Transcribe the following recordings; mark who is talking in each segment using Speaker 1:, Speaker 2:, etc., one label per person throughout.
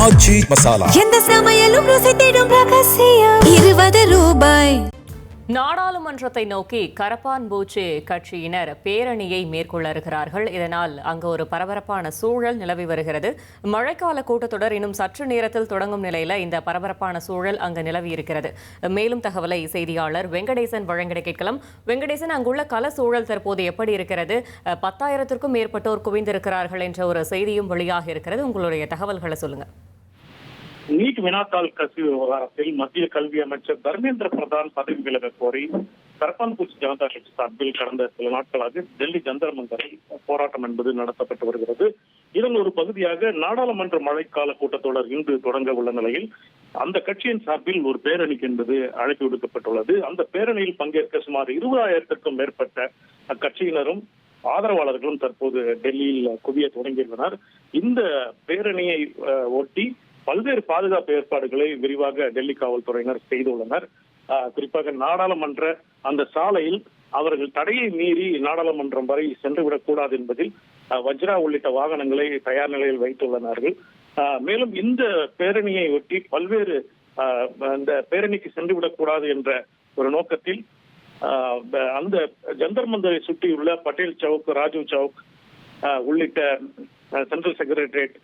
Speaker 1: ஆச்சி மசாலா
Speaker 2: எந்த சமையலும் ருசி தேடும் ரகசியம் 20 ரூபாய்.
Speaker 3: நாடாளுமன்றத்தை நோக்கி கரப்பான் பூச்சி கட்சியினர் பேரணியை மேற்கொள்ள இருக்கிறார்கள். இதனால் அங்கு ஒரு பரபரப்பான சூழல் நிலவி வருகிறது. மழைக்கால கூட்டத்தொடர் இன்னும் சற்று நேரத்தில் தொடங்கும் நிலையில இந்த பரபரப்பான சூழல் அங்கு நிலவி இருக்கிறது. மேலும் தகவலை செய்தியாளர் வெங்கடேசன் வழங்கிட கேட்கலாம். வெங்கடேசன், அங்குள்ள கள சூழல் தற்போது எப்படி இருக்கிறது? 10,000க்கும் மேற்பட்டோர் குவிந்திருக்கிறார்கள் என்ற ஒரு செய்தியும் வெளியாக இருக்கிறது. உங்களுடைய தகவல்களை சொல்லுங்க.
Speaker 4: நீட் வினாத்தாள் கசிவு விவகாரத்தில் மத்திய கல்வி அமைச்சர் தர்மேந்திர பிரதான் பதவி விலக கோரி கரப்பான் பூச்சி ஜனதா கட்சி சார்பில் கடந்த சில நாட்களாக டெல்லி ஜந்தர் மந்தரில் போராட்டம் என்பது நடத்தப்பட்டு வருகிறது. இதன் ஒரு பகுதியாக நாடாளுமன்ற மழைக்கால கூட்டத்தொடர் இன்று தொடங்க உள்ள நிலையில் அந்த கட்சியின் சார்பில் ஒரு பேரணிக்கு என்பது அழைப்பு விடுக்கப்பட்டுள்ளது. அந்த பேரணியில் பங்கேற்க சுமார் 20,000க்கும் மேற்பட்ட அக்கட்சியினரும் ஆதரவாளர்களும் தற்போது டெல்லியில் குவிய தொடங்கியுள்ளனர். இந்த பேரணியை ஒட்டி பல்வேறு பாதுகாப்பு ஏற்பாடுகளை விரிவாக டெல்லி காவல்துறையினர் செய்துள்ளனர். குறிப்பாக நாடாளுமன்ற அந்த சாலையில் அவர்கள் தடையை மீறி நாடாளுமன்றம் வரை சென்றுவிடக் கூடாது என்பதில் வஜ்ரா உள்ளிட்ட வாகனங்களை தயார் நிலையில் வைத்துள்ளனர்கள். மேலும் இந்த பேரணியை ஒட்டி பல்வேறு அந்த பேரணிக்கு சென்றுவிடக் கூடாது என்ற ஒரு நோக்கத்தில் அந்த ஜந்தர் மந்தரை சுற்றியுள்ள பட்டேல் சவுக், ராஜீவ் சவுக் உள்ளிட்ட சென்ட்ரல் செக்ரட்டரியேட்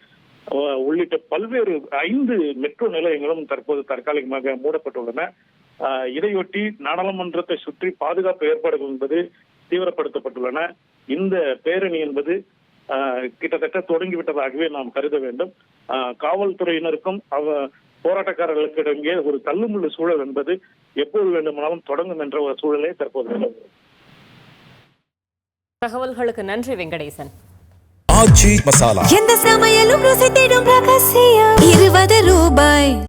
Speaker 4: உள்ளிட்ட பல்வேறு 5 மெட்ரோ நிலையங்களும் தற்போது தற்காலிகமாக மூடப்பட்டுள்ளன. இதையொட்டி நாடாளுமன்றத்தை சுற்றி பாதுகாப்பு ஏற்பாடுகள் என்பது தீவிரப்படுத்தப்பட்டுள்ளன. இந்த பேரணி என்பது கிட்டத்தட்ட தொடங்கிவிட்டதாகவே நாம் கருத வேண்டும். காவல்துறையினருக்கும் போராட்டக்காரர்களுக்கு இடையே ஒரு தள்ளுமுள்ளு சூழல் என்பது எப்போது வேண்டுமானாலும் தொடங்கும் என்ற ஒரு சூழலே தற்போது உள்ளது.
Speaker 3: தகவல்களுக்கு நன்றி வெங்கடேசன்.
Speaker 1: ஆச்சி மசாலா
Speaker 2: எந்த சமையலும் ருசி தேடும் ரகசியம்